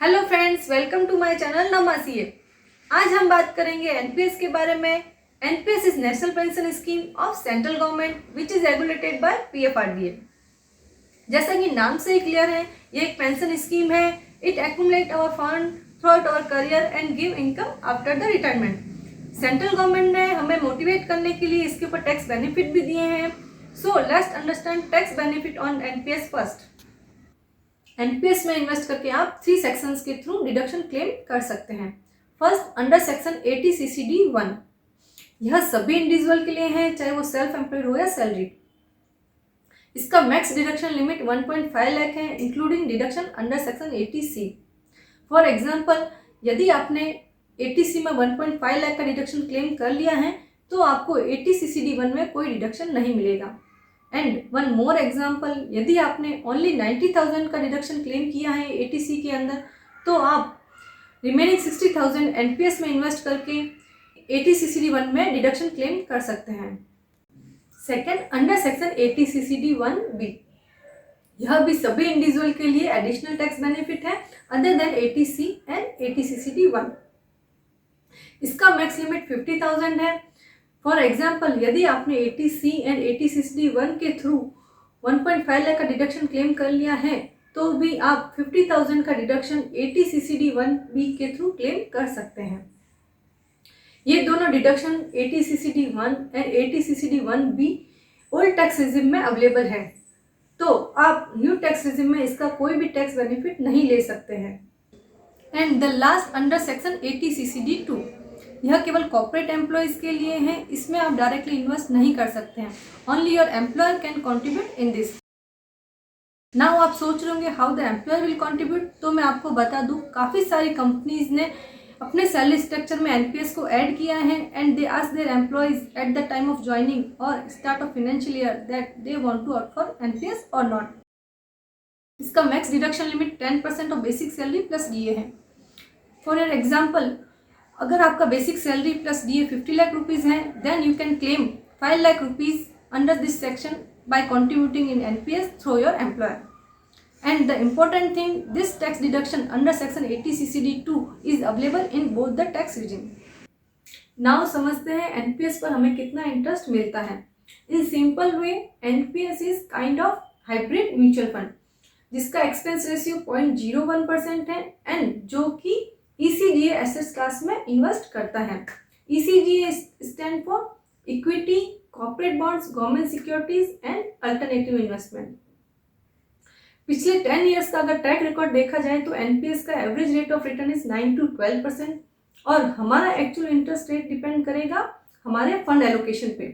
Hello friends, welcome to my channel नमासीए। आज हम बात करेंगे एनपीएस के बारे में। NPS is national pension scheme of central government which is regulated by PFRDA. जैसा कि नाम से ही क्लियर है, ये एक पेंशन स्कीम है। It accumulate our fund throughout our career and give income after the retirement. Central government ने हमें मोटिवेट करने के लिए इसके ऊपर टैक्स बेनिफिट भी दिए हैं। So let's understand tax benefit on NPS first. NPS में इन्वेस्ट करके आप 3 सेक्शंस के थ्रू डिडक्शन क्लेम कर सकते हैं। First, under section 80CCD1। यह सभी इंडिविजुअल के लिए है, चाहे वो सेल्फ एम्प्लॉयड हो या सैलरी। इसका मैक्स डिडक्शन लिमिट 1.5 लाख है, including deduction under section 80C। For example, यदि आपने 80C में 1.5 लाख का डिडक्शन क्लेम कर लिया है तो आपको 80CCD1 में कोई डिडक्शन नहीं मिलेगा। एंड वन मोर एग्जाम्पल, यदि आपने ओनली 90,000 का डिडक्शन क्लेम किया है 80C के अंदर, तो आप रिमेनिंग 60,000 एनपीएस में इन्वेस्ट करके 80CCD1 में डिडक्शन क्लेम कर सकते हैं। Second, under section 80CCD1B। यह भी सभी इंडिविजुअल के लिए एडिशनल टैक्स बेनिफिट है other than 80C and 80CCD1। इसका मैक्स लिमिट 50,000 है। फॉर एग्जाम्पल, यदि आपने 80C एंड 80CCD1 के थ्रू 1.5 लाख का डिडक्शन क्लेम कर लिया है तो भी आप 50,000 का डिडक्शन 80CCD1B के थ्रू क्लेम कर सकते हैं। ये दोनों deduction 80CCD1 and 80CCD1B old tax regime में अवेलेबल है, तो आप न्यू टैक्स रिजिम में इसका कोई भी टैक्स बेनिफिट नहीं ले सकते हैं। And the last, under section 80CCD2। यह केवल कॉर्पोरेट एम्प्लॉयज के लिए है, इसमें आप डायरेक्टली इन्वेस्ट नहीं कर सकते हैं। Only your employer can contribute in this. Now आप सोच रहे होंगे how the employer will contribute, तो मैं आपको बता दूं, काफ़ी सारी कंपनीज ने अपने सैलरी स्ट्रक्चर में एनपीएस को ऐड किया है and they ask their employees at the time of joining और start of financial year that they want to opt for NPS और नॉट। इसका max deduction limit 10% of basic salary plus DA है। For your example, अगर आपका basic salary plus DA 50 lakh rupees है, then you can claim 5 lakh rupees under this section by contributing in NPS through your employer. And the important thing, this tax deduction under section 80CCD2 is available in both the tax regime. Now समझते हैं NPS पर हमें कितना interest मिलता है। In simple way, NPS is kind of hybrid mutual fund जिसका expense ratio 0.01% है and जो कि ECGA एसेट्स क्लास में इन्वेस्ट करता है। ECGA stand for equity, corporate bonds, government securities and alternative investment. पिछले 10 इयर्स का अगर ट्रैक रिकॉर्ड देखा जाए तो एनपीएस का average rate of return is 9 to 12% और हमारा एक्चुअल इंटरेस्ट रेट डिपेंड करेगा हमारे फंड एलोकेशन पे।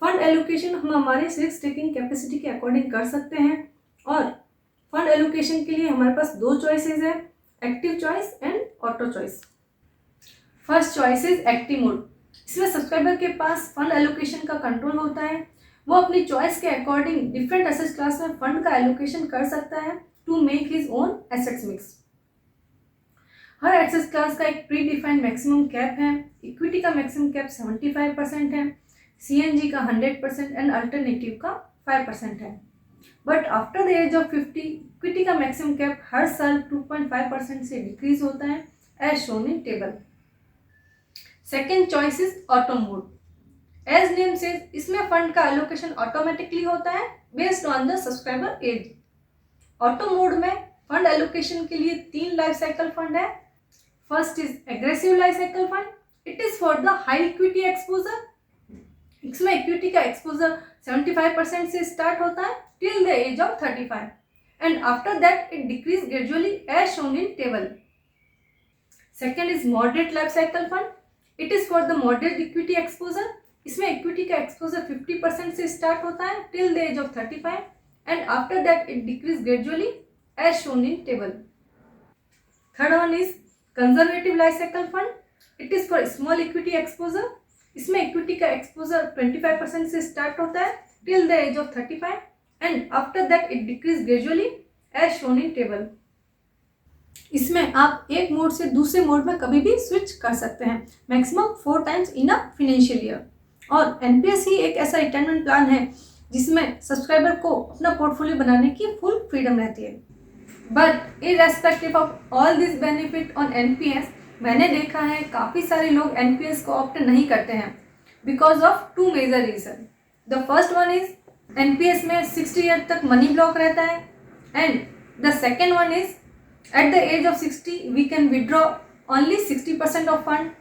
फंड एलोकेशन हम हमारे रिस्क टेकिंग कैपेसिटी के अकॉर्डिंग कर सकते हैं और फंड एलोकेशन के लिए हमारे पास 2 चॉइसेस है, active choice and auto choice. First choice is active mode. इसमें सब्सक्राइबर के पास फंड एलोकेशन का कंट्रोल होता है, वो अपनी चॉइस के अकॉर्डिंग डिफरेंट एसेट क्लास में फंड का एलोकेशन कर सकता है to make his own assets mix. Her asset class का एक प्री डिफाइंड मैक्सिमम कैप है। इक्विटी का मैक्सिमम कैप 75% है, सीएनजी का 100% एंड अल्टरनेटिव का 5% है। But after the age of 50, equity का मैक्सिमम कैप हर साल 2.5% से डिक्रीज होता है as shown in table. Second choice is auto mode. As name says, इसमें फंड का एलोकेशन ऑटोमेटिकली होता है based on the subscriber age. Auto mode में फंड एलोकेशन के लिए 3 लाइफ साइकिल फंड है। First is aggressive life cycle fund. It is for the high equity exposure. इसमें equity का एक्सपोजर 75% से स्टार्ट होता है till the age of 35 and after that it decrease gradually as shown in table. Second is moderate life cycle fund. It is for the moderate equity exposure. इसमें equity का exposure 50% से start होता है till the age of 35 and after that it decrease gradually as shown in table. Third one is conservative life cycle fund. It is for small equity exposure. इसमें equity का exposure 25% से start होता है till the age of 35 and after that it decrease gradually as shown in table. इसमें आप एक mode से दूसरे मोड में कभी भी स्विच कर सकते हैं, maximum 4 times in a financial year. और एनपीएस ही एक ऐसा रिटायरमेंट प्लान है जिसमें सब्सक्राइबर को अपना पोर्टफोलियो बनाने की फुल फ्रीडम रहती है। But irrespective of all this benefit on NPS, मैंने देखा है काफ़ी सारे लोग एनपीएस को ऑप्ट नहीं करते हैं because of two major reason. The first one is NPS में 60 ईयर तक मनी ब्लॉक रहता है, and the second one is at the age of 60 we can withdraw only 60% of fund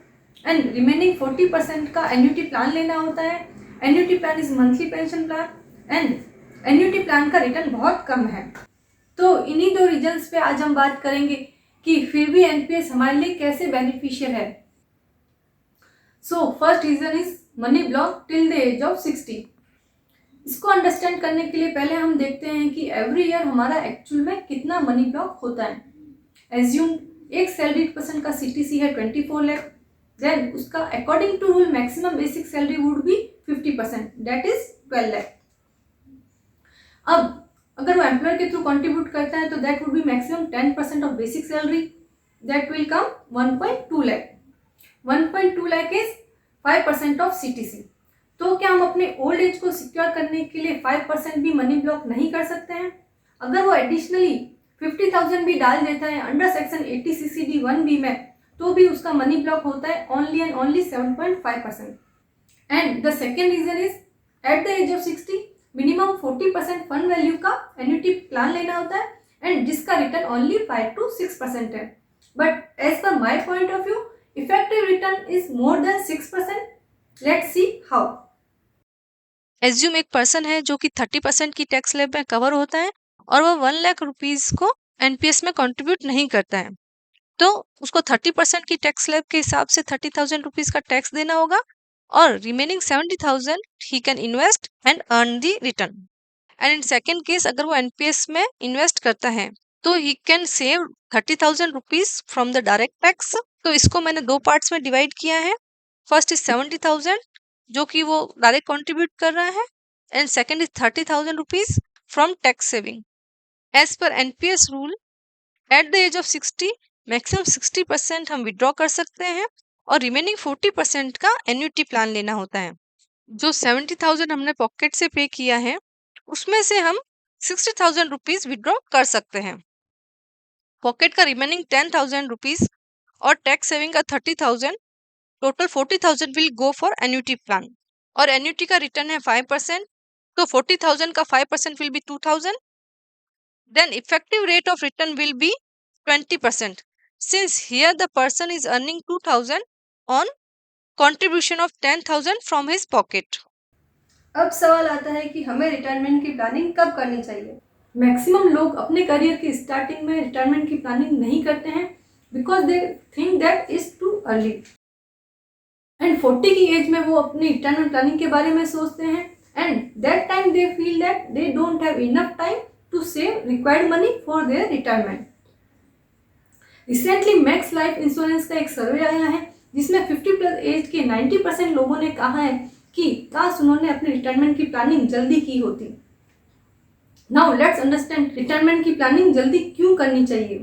and remaining 40% का annuity plan लेना होता है. Annuity plan is monthly pension plan and annuity plan का return बहुत कम है. तो इन्हीं दो रीजन्स पे आज हम बात करेंगे कि फिर भी एनपीएस हमारे लिए कैसे बेनिफिशियल है. So first reason is money block till the age of 60. इसको अंडरस्टैंड करने के लिए पहले हम देखते हैं कि एवरी ईयर हमारा एक्चुअल में कितना मनी ब्लॉक होता है. एज्यूम एक सैलरी पर्सन का सीटीसी है 24 लाख, देन उसका according to rule maximum basic salary would be 50%, that is 12 lakh. अब अगर वो एम्प्लॉयर के थ्रू कंट्रीब्यूट करता है तो that would be maximum 10% of basic salary, that will come 1.2 lakh. 1.2 lakh is 5% of CTC. तो क्या हम अपने ओल्ड एज को सिक्योर करने के लिए 5% भी मनी ब्लॉक नहीं कर सकते हैं? अगर वो एडिशनली 50,000 भी डाल देता है अंडर सेक्शन 80 CCD 1B में, तो भी उसका मनी ब्लॉक होता है only and only 7.5%. And the second reason is at the age of 60 minimum 40% fund value का एन्युटी प्लान लेना होता है एंड जिसका रिटर्न ओनली 5 to 6% है. But as per my point of view effective return is more than 6%. Let's see how. Assume एक person है जो कि 30% की टैक्स स्लैब में कवर होता है और वो 1 लाख रुपीज को एनपीएस में कंट्रीब्यूट नहीं करता है, तो उसको 30% की टैक्स स्लैब के हिसाब से 30,000 रुपीज का टैक्स देना होगा और remaining 70,000 he can invest and earn the return. And in second case अगर वो एनपीएस में इन्वेस्ट करता है तो he can save 30,000 rupees from the direct tax. तो इसको मैंने दो पार्ट्स में डिवाइड किया है. फर्स्ट इज 70,000 जो कि वो डायरेक्ट कंट्रीब्यूट कर रहा है and second is 30,000 rupees from tax saving. As per NPS rule at the age of 60 maximum 60% हम विड्रॉ कर सकते हैं और रिमेनिंग 40% का एन्युटी प्लान लेना होता है. जो 70,000 हमने पॉकेट से पे किया है उसमें से हम 60,000 रुपीज विड्रॉ कर सकते हैं. पॉकेट का रिमेनिंग 10,000 रुपीज और टैक्स सेविंग का 30,000, total 40,000 will go for annuity plan. और एन्युटी का रिटर्न है 5%, तो 40,000 का 5% will be 2,000. Then effective rate of return will be 20%, since here the person is earning 2,000 on contribution of 10,000 from his pocket. अब सवाल आता है कि हमें रिटायरमेंट की प्लानिंग कब करनी चाहिए. मैक्सिमम लोग अपने करियर की स्टार्टिंग में रिटायरमेंट की प्लानिंग नहीं करते हैं because they think that is too early. And 40 की एज में वो अपनी रिटायरमेंट प्लानिंग के बारे में सोचते हैं and that time they feel that they don't have enough time to save required money for their retirement. Recently Max Life Insurance का एक सर्वे आया है जिसमें 50+ एज के 90% लोगों ने कहा है कि काश उन्होंने अपनी रिटायरमेंट की प्लानिंग जल्दी की होती. नाउ लेट्स अंडरस्टैंड रिटायरमेंट की प्लानिंग जल्दी क्यों करनी चाहिए.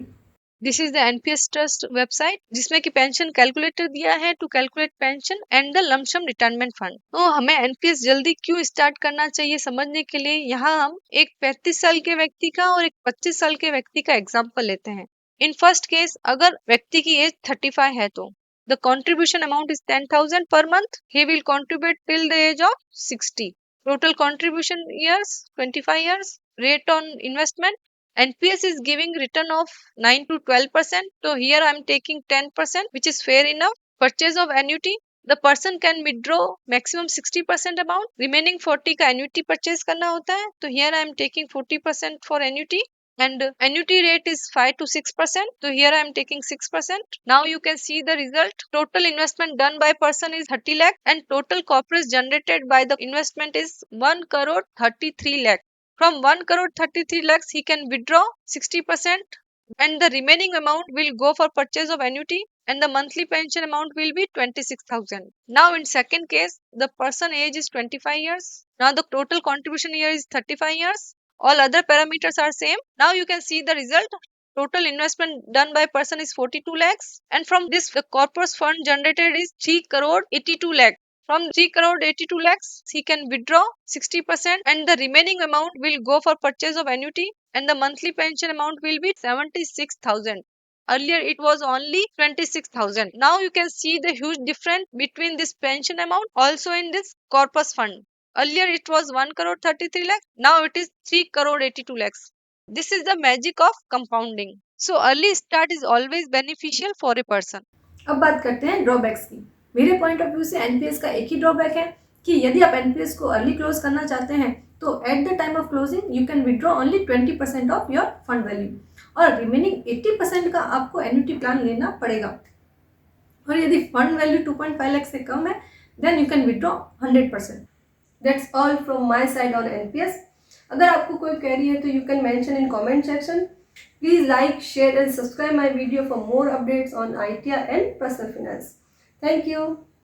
This is the NPS trust website जिसमें कि पेंशन कैलकुलेटर दिया है to calculate pension and the lumpsum retirement fund. तो हमें एनपीएस जल्दी क्यों स्टार्ट करना चाहिए समझने के लिए यहाँ हम एक 35 साल के व्यक्ति का और एक 25 साल के व्यक्ति का एग्जाम्पल लेते हैं. इन फर्स्ट केस अगर व्यक्ति की एज 35 है तो the contribution amount is 10,000 per month. He will contribute till the age of 60. Total contribution years 25 years. Rate on investment NPS is giving return of 9 to 12%. So here I am taking 10%, which is fair enough. Purchase of annuity. The person can withdraw maximum 60% amount. Remaining 40 का annuity purchase करना होता है. तो here I am taking 40% for annuity. And annuity rate is 5 to 6%. So here I am taking 6%. Now you can see the result. Total investment done by person is 30 lakh and total corpus generated by the investment is 1 crore 33 lakh. From 1 crore 33 lakhs he can withdraw 60% and the remaining amount will go for purchase of annuity and the monthly pension amount will be 26,000. Now in second case the person age is 25 years. Now the total contribution year is 35 years. All other parameters are same. Now you can see the result. Total investment done by person is 42 lakhs and from this the corpus fund generated is 3 crore 82 lakh. From 3 crore 82 lakhs he can withdraw 60% and the remaining amount will go for purchase of annuity and the monthly pension amount will be 76,000. Earlier it was only 26,000. Now you can see the huge difference between this pension amount also in this corpus fund. Earlier it was 1 crore 33 lakh. Now it is 3 crore 82 lakhs. This is the magic of compounding. So early start is always beneficial for a person. अब बात करते हैं drawbacks की। मेरे point of view से NPS का एक ही drawback है कि यदि आप एनपीएस को अर्ली क्लोज करना चाहते हैं तो eight the time of closing you can withdraw only 20% of your fund value और रिमेनिंग 80% का आपको एन्युटी प्लान लेना पड़ेगा। और यदि फंड वैल्यू 2.5 लाख से कम है then you can withdraw 100%। That's all from my side on NPS. अगर आपको कोई क्वेरी है तो you can mention in comment section. Please like, share and subscribe my video for more updates on ITR and personal finance. Thank you.